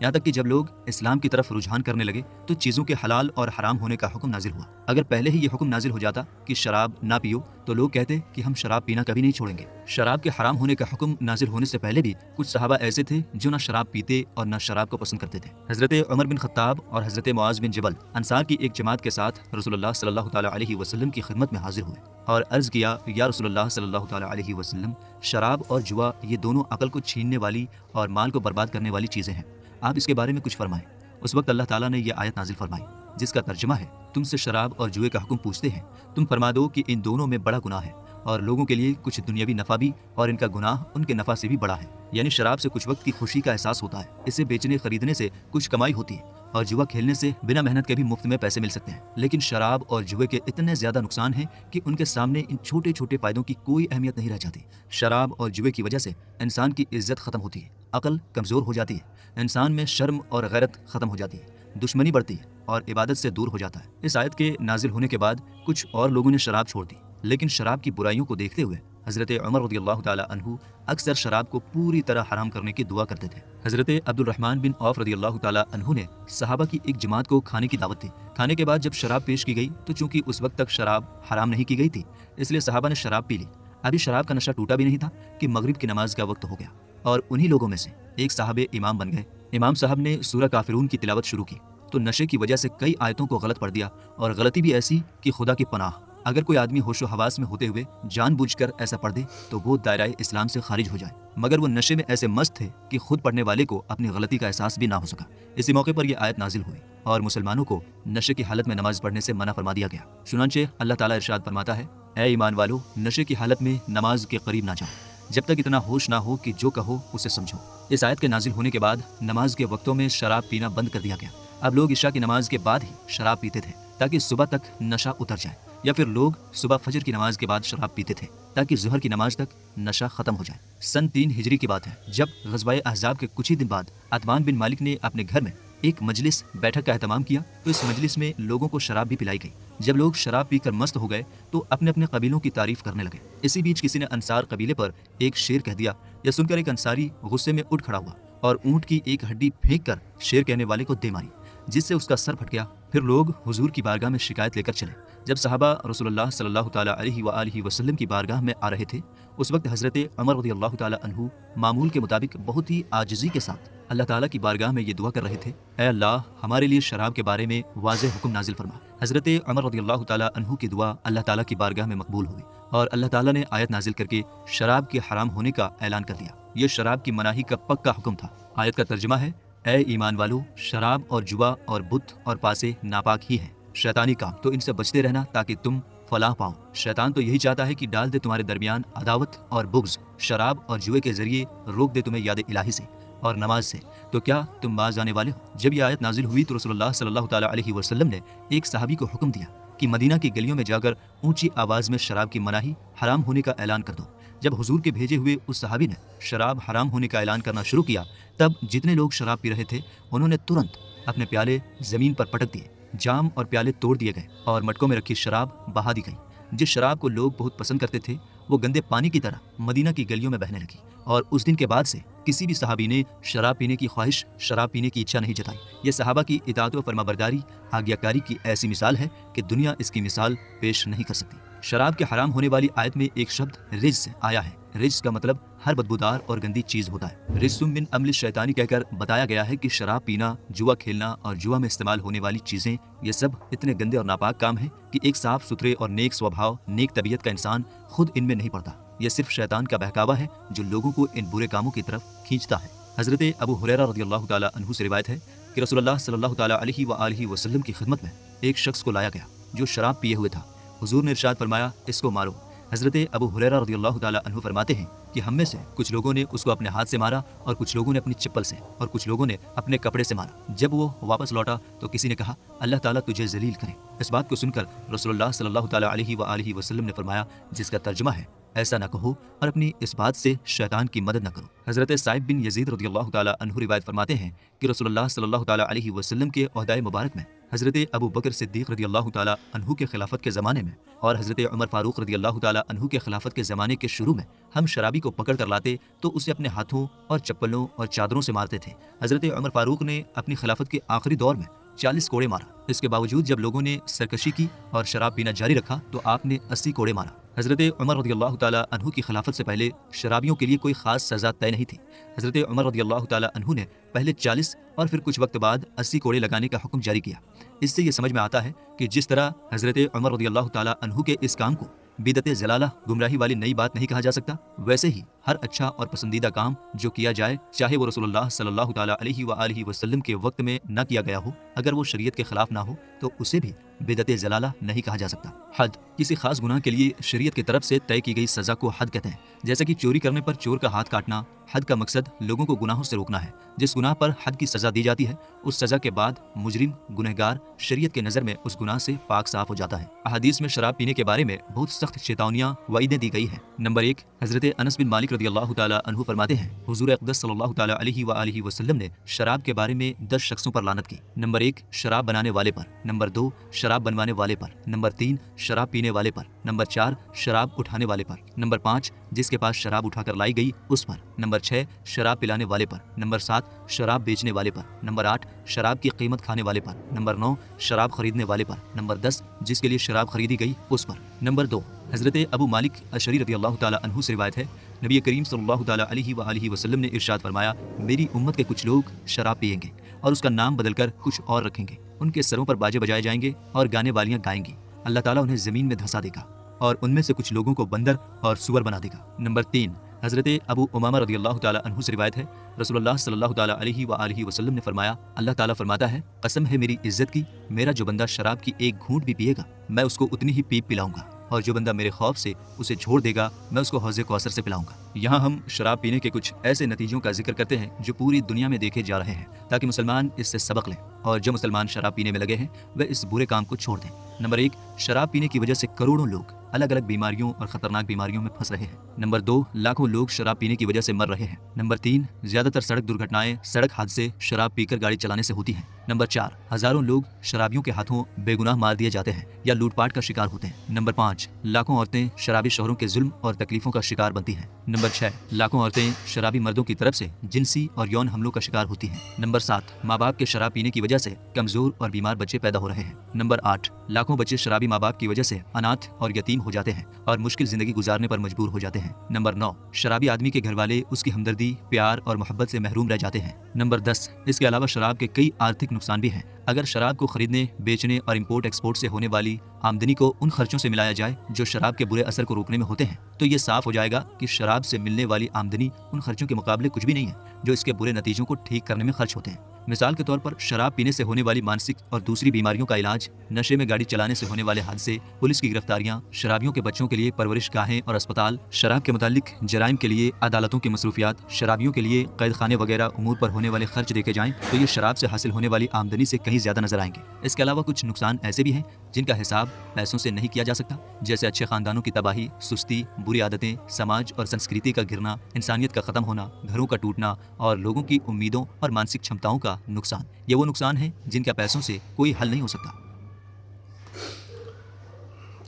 یہاں تک کہ جب لوگ اسلام کی طرف رجحان کرنے لگے تو چیزوں کے حلال اور حرام ہونے کا حکم نازل ہوا۔ اگر پہلے ہی یہ حکم نازل ہو جاتا کہ شراب نہ پیو تو لوگ کہتے کہ ہم شراب پینا کبھی نہیں چھوڑیں گے۔ شراب کے حرام ہونے کا حکم نازل ہونے سے پہلے بھی کچھ صحابہ ایسے تھے جو نہ شراب پیتے اور نہ شراب کو پسند کرتے تھے۔ حضرت عمر بن خطاب اور حضرت معاذ بن جبل انصار کی ایک جماعت کے ساتھ رسول اللہ صلی اللہ تعالیٰ علیہ وسلم کی خدمت میں حاضر ہوئے اور عرض کیا، یا رسول اللہ صلی اللہ تعالیٰ علیہ وسلم، شراب اور جوا یہ دونوں عقل کو چھیننے والی اور مال کو برباد کرنے والی چیزیں ہیں، آپ اس کے بارے میں کچھ فرمائیں۔ اس وقت اللہ تعالیٰ نے یہ آیت نازل فرمائی جس کا ترجمہ ہے، تم سے شراب اور جوئے کا حکم پوچھتے ہیں، تم فرما دو کہ ان دونوں میں بڑا گناہ ہے اور لوگوں کے لیے کچھ دنیاوی نفع بھی، اور ان کا گناہ ان کے نفع سے بھی بڑا ہے۔ یعنی شراب سے کچھ وقت کی خوشی کا احساس ہوتا ہے، اسے بیچنے خریدنے سے کچھ کمائی ہوتی ہے، اور جوا کھیلنے سے بنا محنت کے بھی مفت میں پیسے مل سکتے ہیں، لیکن شراب اور جوئے کے اتنے زیادہ نقصان ہیں کہ ان کے سامنے ان چھوٹے چھوٹے فائدوں کی کوئی اہمیت نہیں رہ جاتی۔ شراب اور جوئے کی وجہ سے انسان کی عزت ختم ہوتی ہے، عقل کمزور ہو جاتی ہے، انسان میں شرم اور غیرت ختم ہو جاتی ہے، دشمنی بڑھتی ہے اور عبادت سے دور ہو جاتا ہے۔ اس آیت کے نازل ہونے کے بعد کچھ اور لوگوں نے شراب چھوڑ دی، لیکن شراب کی برائیوں کو دیکھتے ہوئے حضرت عمر رضی اللہ تعالیٰ عنہ اکثر شراب کو پوری طرح حرام کرنے کی دعا کرتے تھے۔ حضرت عبد الرحمن بن عوف رضی اللہ تعالیٰ عنہ نے صحابہ کی ایک جماعت کو کھانے کی دعوت دی۔ کھانے کے بعد جب شراب پیش کی گئی تو چونکہ اس وقت تک شراب حرام نہیں کی گئی تھی، اس لیے صحابہ نے شراب پی لی۔ ابھی شراب کا نشہ ٹوٹا بھی نہیں تھا کہ مغرب کی نماز کا وقت ہو گیا، اور انہی لوگوں میں سے ایک صاحب امام بن گئے۔ امام صاحب نے سورہ کافرون کی تلاوت شروع کی تو نشے کی وجہ سے کئی آیتوں کو غلط پڑھ دیا، اور غلطی بھی ایسی کہ خدا کی پناہ، اگر کوئی آدمی ہوش و حواس میں ہوتے ہوئے جان بوجھ کر ایسا پڑھ دے تو وہ دائرہ اسلام سے خارج ہو جائے، مگر وہ نشے میں ایسے مست تھے کہ خود پڑھنے والے کو اپنی غلطی کا احساس بھی نہ ہو سکا۔ اسی موقع پر یہ آیت نازل ہوئی اور مسلمانوں کو نشے کی حالت میں نماز پڑھنے سے منع فرما دیا گیا۔ چنانچہ اللہ تعالیٰ ارشاد فرماتا ہے، اے ایمان والو، نشے کی حالت میں نماز کے قریب نہ جاؤ جب تک اتنا ہوش نہ ہو کہ جو کہو اسے سمجھو۔ اس آیت کے نازل ہونے کے بعد نماز کے وقتوں میں شراب پینا بند کر دیا گیا۔ اب لوگ عشاء کی نماز کے بعد ہی شراب پیتے تھے تاکہ صبح تک نشہ اتر جائے، یا پھر لوگ صبح فجر کی نماز کے بعد شراب پیتے تھے تاکہ ظہر کی نماز تک نشہ ختم ہو جائے۔ سن 3 ہجری کی بات ہے، جب غزوہ احزاب کے کچھ ہی دن بعد عتبان بن مالک نے اپنے گھر میں ایک مجلس بیٹھک کا اہتمام کیا تو اس مجلس میں لوگوں کو شراب بھی پلائی گئی۔ جب لوگ شراب پی کر مست ہو گئے تو اپنے اپنے قبیلوں کی تعریف کرنے لگے۔ اسی بیچ کسی نے انصار قبیلے پر ایک شعر کہہ دیا۔ یہ سن کر ایک انصاری غصے میں اٹھ کھڑا ہوا اور اونٹ کی ایک ہڈی پھینک کر شعر کہنے والے کو دے ماری، جس سے اس کا سر پھٹ گیا۔ پھر لوگ حضور کی بارگاہ میں شکایت لے کر چلے۔ جب صحابہ رسول اللہ صلی اللہ تعالیٰ علیہ وآلہ وسلم کی بارگاہ میں آ رہے تھے، اس وقت حضرت عمر رضی اللہ تعالیٰ عنہ معمول کے مطابق بہت ہی عاجزی کے ساتھ اللہ تعالیٰ کی بارگاہ میں یہ دعا کر رہے تھے، اے اللہ، ہمارے لیے شراب کے بارے میں واضح حکم نازل فرما۔ حضرت عمر رضی اللہ تعالیٰ عنہ کی دعا اللہ تعالیٰ کی بارگاہ میں مقبول ہوئی اور اللہ تعالیٰ نے آیت نازل کر کے شراب کے حرام ہونے کا اعلان کر دیا۔ یہ شراب کی مناہی کا پکا حکم تھا۔ آیت کا ترجمہ ہے، اے ایمان والو، شراب اور جوا اور بت اور پاسے ناپاک ہی ہیں، شیطانی کام، تو ان سے بچتے رہنا تاکہ تم فلاح پاؤ۔ شیطان تو یہی چاہتا ہے کہ ڈال دے تمہارے درمیان عداوت اور بغض، شراب اور جوئے کے ذریعے روک دے تمہیں یاد الہی سے اور نماز سے، تو کیا تم باز آنے والے ہو؟ جب یہ آیت نازل ہوئی تو رسول اللہ صلی اللہ تعالیٰ علیہ وسلم نے ایک صحابی کو حکم دیا کہ مدینہ کی گلیوں میں جا کر اونچی آواز میں شراب کی مناہی، حرام ہونے کا اعلان کر دو۔ جب حضور کے بھیجے ہوئے اس صحابی نے شراب حرام ہونے کا اعلان کرنا شروع کیا، تب جتنے لوگ شراب پی رہے تھے انہوں نے ترنت اپنے پیالے زمین پر پٹک دیے، جام اور پیالے توڑ دیے گئے اور مٹکوں میں رکھی شراب بہا دی گئی۔ جس شراب کو لوگ بہت پسند کرتے تھے وہ گندے پانی کی طرح مدینہ کی گلیوں میں بہنے لگی، اور اس دن کے بعد سے کسی بھی صحابی نے شراب پینے کی خواہش، شراب پینے کی اچھا نہیں جتائی۔ یہ صحابہ کی اطاعت و فرمانبرداری، آگیاکاری کی ایسی مثال ہے کہ دنیا اس کی مثال پیش نہیں کر سکتی۔ شراب کے حرام ہونے والی آیت میں ایک شبد رجس آیا ہے۔ رجس کا مطلب ہر بدبودار اور گندی چیز ہوتا ہے۔ رجس من عمل الشیطانی کہہ کر بتایا گیا ہے کہ شراب پینا، جوا کھیلنا اور جوا میں استعمال ہونے والی چیزیں، یہ سب اتنے گندے اور ناپاک کام ہیں کہ ایک صاف ستھرے اور نیک سوبھاؤ، نیک طبیعت کا انسان خود ان میں نہیں پڑتا۔ یہ صرف شیطان کا بہکاوا ہے جو لوگوں کو ان برے کاموں کی طرف کھینچتا ہے۔ حضرت ابو ہریرہ رضی اللہ تعالیٰ عنہ سے روایت ہے کہ رسول اللہ صلی اللہ تعالیٰ علیہ وآلہ وسلم کی خدمت میں ایک شخص کو لایا گیا جو شراب پیے ہوئے تھا۔ حضور نے ارشاد فرمایا، اس کو مارو۔ حضرت ابو ہریرہ رضی اللہ تعالیٰ عنہ فرماتے ہیں کہ ہم میں سے کچھ لوگوں نے اس کو اپنے ہاتھ سے مارا اور کچھ لوگوں نے اپنی چپل سے اور کچھ لوگوں نے اپنے کپڑے سے مارا۔ جب وہ واپس لوٹا تو کسی نے کہا، اللہ تعالیٰ تجھے ذلیل کرے۔ اس بات کو سن کر رسول اللہ صلی اللہ تعالیٰ علیہ وآلہ وسلم نے فرمایا، جس کا ترجمہ ہے، ایسا نہ کہو اور اپنی اس بات سے شیطان کی مدد نہ کرو۔ حضرت سعید بن یزید رضی اللہ تعالیٰ عنہ روایت فرماتے ہیں کہ رسول اللہ صلی اللہ تعالیٰ علیہ وسلم کے عہدۂ مبارک میں حضرت ابو بکر صدیق رضی اللہ تعالیٰ عنہ کے خلافت کے زمانے میں اور حضرت عمر فاروق رضی اللہ تعالیٰ عنہ کے خلافت کے زمانے کے شروع میں ہم شرابی کو پکڑ کر لاتے تو اسے اپنے ہاتھوں اور چپلوں اور چادروں سے مارتے تھے۔ حضرت عمر فاروق نے اپنی خلافت کے آخری دور میں 40 کوڑے مارا۔ اس کے باوجود جب لوگوں نے سرکشی کی اور شراب پینا جاری رکھا تو آپ نے 80 کوڑے مارا۔ حضرت عمر رضی اللہ تعالیٰ عنہ کی خلافت سے پہلے شرابیوں کے لیے کوئی خاص سزا طے نہیں تھی۔ حضرت عمر رضی اللہ تعالیٰ عنہ نے پہلے 40 اور پھر کچھ وقت بعد 80 کوڑے لگانے کا حکم جاری کیا۔ اس سے یہ سمجھ میں آتا ہے کہ جس طرح حضرت عمر رضی اللہ تعالیٰ عنہ کے اس کام کو بدعت ضلالہ گمراہی والی نئی بات نہیں کہا جا سکتا، ویسے ہی ہر اچھا اور پسندیدہ کام جو کیا جائے چاہے وہ رسول اللہ صلی اللہ تعالیٰ علیہ وآلہ وسلم کے وقت میں نہ کیا گیا ہو، اگر وہ شریعت کے خلاف نہ ہو تو اسے بھی بدعت ضلالہ نہیں کہا جا سکتا۔ حد کسی خاص گناہ کے لیے شریعت کی طرف سے طے کی گئی سزا کو حد کہتے ہیں، جیسا کہ چوری کرنے پر چور کا ہاتھ کاٹنا۔ حد کا مقصد لوگوں کو گناہوں سے روکنا ہے۔ جس گناہ پر حد کی سزا دی جاتی ہے اس سزا کے بعد مجرم گنہگار شریعت کے نظر میں اس گناہ سے پاک صاف ہو جاتا ہے۔ احادیث میں شراب پینے کے بارے میں بہت سخت چیتاونیاں وعیدیں دی گئی ہیں۔ نمبر 1، حضرت انس بن مالک رضی اللہ تعالیٰ عنہ فرماتے ہیں حضور اقدس صلی اللہ تعالیٰ علیہ وآلہ وسلم نے شراب کے بارے میں 10 شخصوں پر لعنت کی۔ نمبر 1، شراب بنانے والے پر۔ نمبر 2، شراب بنوانے والے پر۔ نمبر 3، شراب پینے والے پر۔ نمبر 4، شراب اٹھانے والے پر۔ نمبر 5، جس کے پاس شراب اٹھا کر لائی گئی اس پر۔ نمبر 6، شراب پلانے والے پر۔ نمبر 7، شراب بیچنے والے پر۔ نمبر 8، شراب کی قیمت کھانے والے پر۔ نمبر 9، شراب خریدنے والے پر۔ نمبر 10، جس کے لیے شراب خریدی گئی اس پر۔ نمبر 2، حضرت ابو مالک اشعری رضی اللہ تعالیٰ عنہ سے روایت ہے نبی کریم صلی اللہ تعالیٰ علیہ وآلہ وسلم نے ارشاد فرمایا میری امت کے کچھ لوگ شراب پئیں گے اور اس کا نام بدل کر کچھ اور رکھیں گے، ان کے سروں پر باجے بجائے جائیں گے اور گانے والیاں گائیں گی، اللہ تعالیٰ انہیں زمین میں دھسا دے گا اور ان میں سے کچھ لوگوں کو بندر اور سور بنا دے گا۔ نمبر 3، حضرت ابو امامہ رضی اللہ تعالیٰ عنہ سے روایت ہے رسول اللہ صلی اللہ تعالیٰ علیہ وآلہ وسلم نے فرمایا اللہ تعالیٰ فرماتا ہے قسم ہے میری عزت کی، میرا جو بندہ شراب کی ایک گھونٹ بھی پیے گا میں اس کو اتنی ہی پیپ پلاؤں گا، اور جو بندہ میرے خوف سے اسے چھوڑ دے گا میں اس کو حوض کوثر سے پلاؤں گا۔ یہاں ہم شراب پینے کے کچھ ایسے نتیجوں کا ذکر کرتے ہیں جو پوری دنیا میں دیکھے جا رہے ہیں تاکہ مسلمان اس سے سبق لیں، اور جو مسلمان شراب پینے میں لگے ہیں وہ اس برے کام کو چھوڑ دیں۔ نمبر 1، شراب پینے کی وجہ سے کروڑوں لوگ الگ الگ بیماریوں اور خطرناک بیماریوں میں پھنس رہے ہیں۔ نمبر 2، لاکھوں لوگ شراب پینے کی وجہ سے مر رہے ہیں۔ نمبر 3، زیادہ تر سڑک درگھٹنائیں سڑک حادثے شراب پی کر گاڑی چلانے سے ہوتی ہیں۔ نمبر 4، ہزاروں لوگ شرابیوں کے ہاتھوں بے گناہ مار دیے جاتے ہیں یا لوٹ پاٹ کا شکار ہوتے ہیں۔ نمبر 5، لاکھوں عورتیں شرابی شوہروں کے ظلم اور تکلیفوں کا شکار بنتی ہیں۔ نمبر 6، لاکھوں عورتیں شرابی مردوں کی طرف سے جنسی اور یون حملوں کا شکار ہوتی ہیں۔ نمبر 7، ماں باپ کے شراب پینے کی وجہ سے کمزور اور بیمار بچے پیدا ہو رہے ہیں۔ نمبر 8، لاکھوں بچے شرابی ماں باپ کی وجہ سے اناتھ اور یتیم ہو جاتے ہیں اور مشکل زندگی گزارنے پر مجبور ہو جاتے ہیں۔ نمبر 9، شرابی آدمی کے گھر والے اس کی ہمدردی، پیار اور محبت سے محروم رہ جاتے ہیں۔ نمبر 10، اس کے علاوہ شراب کے کئی آرتھک نقصان بھی ہیں۔ اگر شراب کو خریدنے، بیچنے اور امپورٹ ایکسپورٹ سے ہونے والی آمدنی کو ان خرچوں سے ملایا جائے جو شراب کے برے اثر کو روکنے میں ہوتے ہیں تو یہ صاف ہو جائے گا کہ شراب سے ملنے والی آمدنی ان خرچوں کے مقابلے کچھ بھی نہیں ہے جو اس کے برے نتیجوں کو ٹھیک کرنے میں خرچ ہوتے ہیں۔ مثال کے طور پر شراب پینے سے ہونے والی مانسک اور دوسری بیماریوں کا علاج، نشے میں گاڑی چلانے سے ہونے والے حادثے، پولیس کی گرفتاریاں، شرابیوں کے بچوں کے لیے پرورش گاہیں اور اسپتال، شراب کے متعلق جرائم کے لیے عدالتوں کی مصروفیات، شرابیوں کے لیے قید خانے وغیرہ امور پر ہونے والے خرچ دیکھے جائیں تو یہ شراب سے حاصل ہونے والی آمدنی سے کہیں زیادہ نظر آئیں گے۔ اس کے علاوہ کچھ نقصان ایسے بھی ہیں جن کا حساب پیسوں سے نہیں کیا جا سکتا، جیسے اچھے خاندانوں کی تباہی، سستی، بری عادتیں، سماج اور سنسکرتی کا گرنا، انسانیت کا ختم ہونا، گھروں کا ٹوٹنا اور لوگوں کی امیدوں اور مانسک چھمتاؤں کا نقصان۔ یہ وہ نقصان ہیں جن کا پیسوں سے کوئی حل نہیں ہو سکتا۔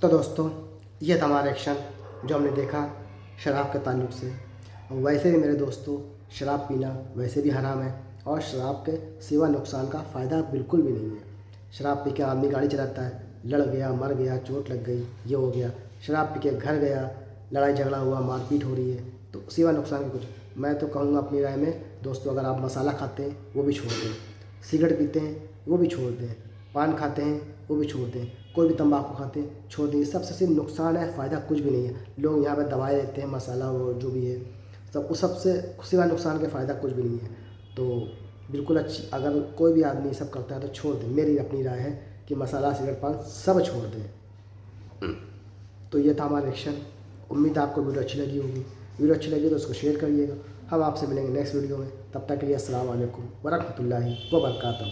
تو دوستوں یہ تھا ہمارا ایکشن جو ہم نے دیکھا شراب کے تعلق سے۔ ویسے بھی میرے دوستوں شراب پینا ویسے بھی حرام ہے اور شراب کے سوا نقصان کا فائدہ بالکل بھی نہیں ہے۔ شراب پی کے آدمی گاڑی چلاتا ہے، لڑ گیا، مر گیا، چوٹ لگ گئی، یہ ہو گیا۔ شراب پی کے گھر گیا، لڑائی جھگڑا ہوا، مار پیٹ ہو رہی ہے، تو سوا نقصان کے کچھ میں تو کہوں گا اپنی رائے میں دوستوں اگر آپ مسالہ کھاتے ہیں وہ بھی چھوڑ دیں، سگریٹ پیتے ہیں وہ بھی چھوڑ دیں، پان کھاتے ہیں وہ بھی چھوڑ دیں، کوئی بھی تمباکو کھاتے ہیں چھوڑ دیں۔ سب سے صرف نقصان ہے، فائدہ کچھ بھی نہیں ہے۔ لوگ یہاں پہ دوائیں دیتے ہیں، مسالہ وہ جو بھی ہے سب سے سوا نقصان کے فائدہ کچھ بھی نہیں ہے۔ تو بالکل اچھی اگر کوئی بھی آدمی سب کرتا ہے تو چھوڑ دیں۔ میری اپنی رائے ہے کہ مسالہ، سگریٹ، پان سب چھوڑ دیں۔ تو یہ تھا ہمارا ایکشن۔ امید ہے آپ کو ویڈیو اچھی لگی ہوگی۔ ویڈیو اچھی لگی تو اس کو شیئر کریے گا۔ ہم آپ سے ملیں گے نیکسٹ ویڈیو میں، تب تک کے لیے السلام علیکم ورحمۃ اللہ وبرکاتہ۔